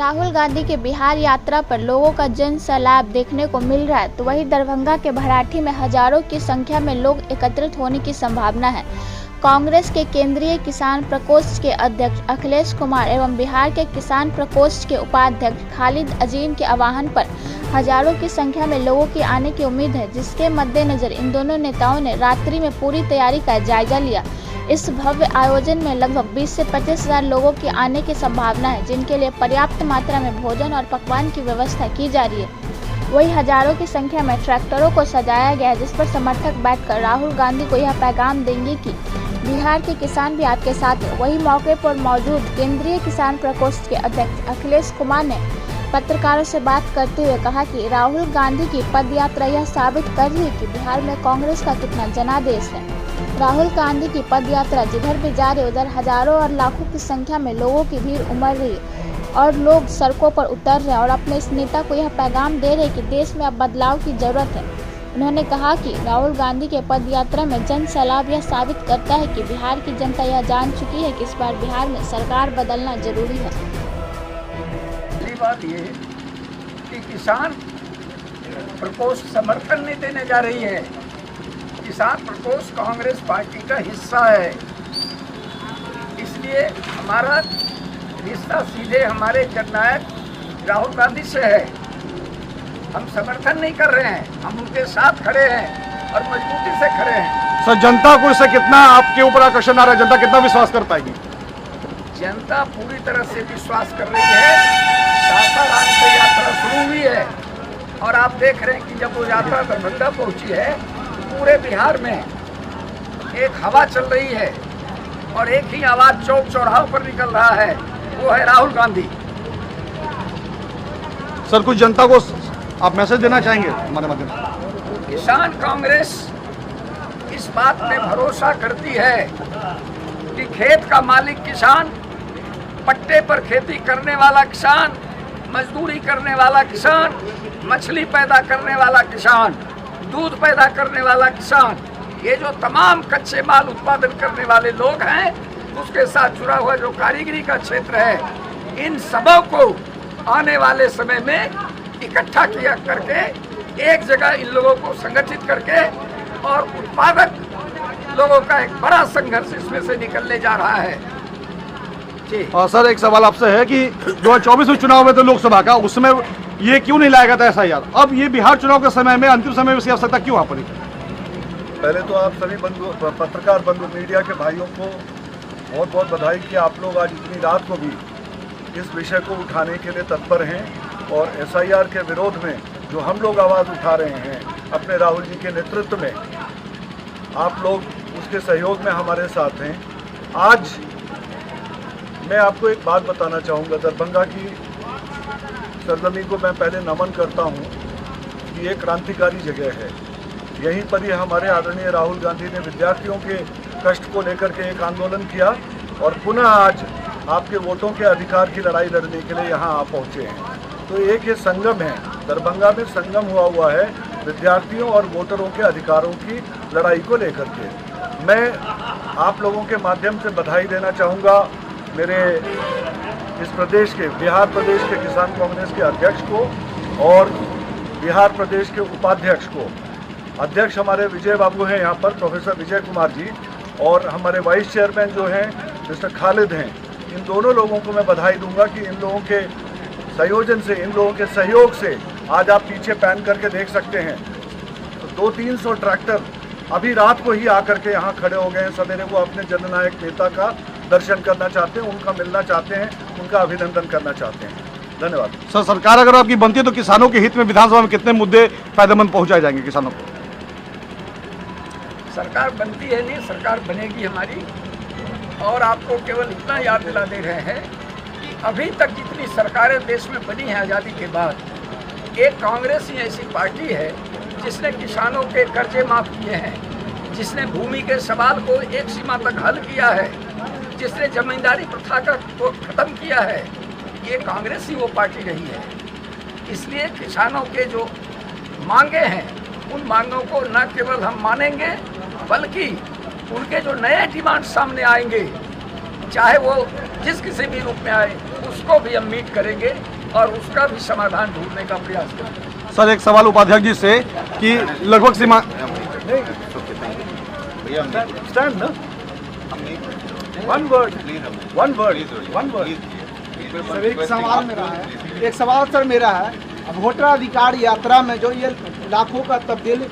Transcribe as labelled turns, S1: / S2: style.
S1: राहुल गांधी के बिहार यात्रा पर लोगों का जन सैलाब देखने को मिल रहा है, तो वहीं दरभंगा के भराठी में हजारों की संख्या में लोग एकत्रित होने की संभावना है। कांग्रेस के केंद्रीय किसान प्रकोष्ठ के अध्यक्ष अखिलेश कुमार एवं बिहार के किसान प्रकोष्ठ के उपाध्यक्ष खालिद अजीम के आह्वान पर हजारों की संख्या में लोगों के आने की उम्मीद है, जिसके मद्देनजर इन दोनों नेताओं ने रात्रि में पूरी तैयारी का जायजा लिया। इस भव्य आयोजन में लगभग 20 से 25 हजार लोगों के आने की संभावना है, जिनके लिए पर्याप्त मात्रा में भोजन और पकवान की व्यवस्था की जा रही है। वही हजारों की संख्या में ट्रैक्टरों को सजाया गया है, जिस पर समर्थक बैठकर राहुल गांधी को यह पैगाम देंगे कि बिहार के किसान भी आपके साथ हैं। वही मौके पर मौजूद केंद्रीय किसान प्रकोष्ठ के अध्यक्ष अखिलेश कुमार ने पत्रकारों से बात करते हुए कहा कि राहुल गांधी की पद यात्रा यह साबित कर रही है कि बिहार में कांग्रेस का कितना जनादेश है। राहुल गांधी की पद यात्रा जिधर भी जा रही उधर हजारों और लाखों की संख्या में लोगों की भीड़ उमड़ रही है और लोग सड़कों पर उतर रहे हैं और अपने इस नेता को यह पैगाम दे रहे हैं कि देश में अब बदलाव की जरूरत है। उन्होंने कहा कि राहुल गांधी के पद यात्रा में जन सैलाब यह साबित करता है कि बिहार की जनता यह जान चुकी है कि इस बार बिहार में सरकार बदलना जरूरी है।
S2: पहली बात ये है कि किसान प्रकोष्ठ समर्थन नहीं देने जा रही है। किसान प्रकोष्ठ कांग्रेस पार्टी का हिस्सा है, इसलिए हमारा रिश्ता सीधे हमारे जननायक राहुल गांधी से है। हम समर्थन नहीं कर रहे हैं, हम उनके साथ खड़े हैं और मजबूती से खड़े हैं।
S3: सर, जनता को इससे कितना आपके ऊपर आकर्षण आ रहा है? जनता कितना विश्वास कर पाएगी?
S2: जनता पूरी तरह से विश्वास कर रही है। सासाराम से यात्रा शुरू हुई है और आप देख रहे हैं कि जब वो यात्रा दरभंगा पहुंची है, पूरे बिहार में एक हवा चल रही है और एक ही आवाज चौक चौराहों पर निकल रहा है, वो है राहुल गांधी।
S3: सर, कुछ जनता को आप मैसेज देना चाहेंगे हमारे माध्यम से?
S2: किसान कांग्रेस इस बात में भरोसा करती है कि खेत का मालिक किसान, पट्टे पर खेती करने वाला किसान, मजदूरी करने वाला किसान, मछली पैदा करने वाला किसान, दूध पैदा करने वाला किसान, ये जो तमाम कच्चे माल उत्पादन करने वाले लोग हैं, उसके साथ जुड़ा हुआ जो कारीगरी का क्षेत्र है, इन सबों को आने वाले समय में इकट्ठा किया करके एक जगह इन लोगों को संगठित करके और उत्पादक लोगों का एक बड़ा संघर्ष इसमें से निकलने जा रहा है। जी।
S3: और सर, एक सवाल आपसे है कि 2024 में चुनाव में तो लोकसभा का, उसमें ये क्यों नहीं लाया गया था SIR? अब ये बिहार चुनाव के समय में, अंतिम समय में इसकी आवश्यकता क्यों आ पड़ी?
S4: पहले तो आप सभी बंधु, पत्रकार बंधु, मीडिया के भाइयों को बहुत बहुत बधाई कि आप लोग आज इतनी रात को भी इस विषय को उठाने के लिए तत्पर हैं और SIR के विरोध में जो हम लोग आवाज़ उठा रहे हैं अपने राहुल जी के नेतृत्व में, आप लोग उसके सहयोग में हमारे साथ हैं। आज मैं आपको एक बात बताना चाहूँगा। दरभंगा की सरजमीन को मैं पहले नमन करता हूँ कि ये क्रांतिकारी जगह है। यहीं पर ही हमारे आदरणीय राहुल गांधी ने विद्यार्थियों के कष्ट को लेकर के एक आंदोलन किया और पुनः आज आपके वोटों के अधिकार की लड़ाई लड़ने के लिए यहाँ आ पहुँचे हैं। तो एक ये संगम है, दरभंगा में संगम हुआ है विद्यार्थियों और वोटरों के अधिकारों की लड़ाई को लेकर के। मैं आप लोगों के माध्यम से बधाई देना चाहूँगा मेरे इस प्रदेश के, बिहार प्रदेश के किसान कांग्रेस के अध्यक्ष को और बिहार प्रदेश के उपाध्यक्ष को। अध्यक्ष हमारे विजय बाबू हैं यहाँ पर, प्रोफेसर विजय कुमार जी, और हमारे वाइस चेयरमैन जो हैं मिस्टर खालिद हैं। इन दोनों लोगों को मैं बधाई दूंगा कि इन लोगों के संयोजन से, इन लोगों के सहयोग से आज आप पीछे पैन करके देख सकते हैं तो 200-300 ट्रैक्टर अभी रात को ही आकर के यहाँ खड़े हो गए हैं। सवेरे वो अपने जननायक नेता का दर्शन करना चाहते हैं, उनका मिलना चाहते हैं, उनका अभिनंदन करना चाहते हैं। धन्यवाद।
S3: सर, सरकार अगर आपकी बनती है तो किसानों के हित में विधानसभा में कितने मुद्दे फायदेमंद पहुंचाए जाएंगे किसानों को?
S2: सरकार बनती है नहीं, सरकार बनेगी हमारी। और आपको केवल इतना याद दिला दे रहे हैं कि अभी तक जितनी सरकारें देश में बनी हैं आज़ादी के बाद, एक कांग्रेस ही ऐसी पार्टी है जिसने किसानों के कर्जे माफ़ किए हैं, जिसने भूमि के सवाल को एक सीमा तक हल किया है, जिसने जमींदारी प्रथा को खत्म किया है। ये कांग्रेस ही वो पार्टी रही है। इसलिए किसानों के जो मांगे हैं, उन मांगों को न केवल हम मानेंगे, बल्कि उनके जो नए डिमांड सामने आएंगे चाहे वो जिस किसी भी रूप में आए, उसको भी हम मीट करेंगे और उसका भी समाधान ढूंढने का प्रयास करेंगे।
S3: सर, एक सवाल उपाध्यक्ष जी से कि लगभग सीमा
S4: स्टैंड ना, वन वर्ड।
S5: सर, एक सवाल सर मेरा है, वोटर अधिकार यात्रा में जो ये लाखों का तब्दीली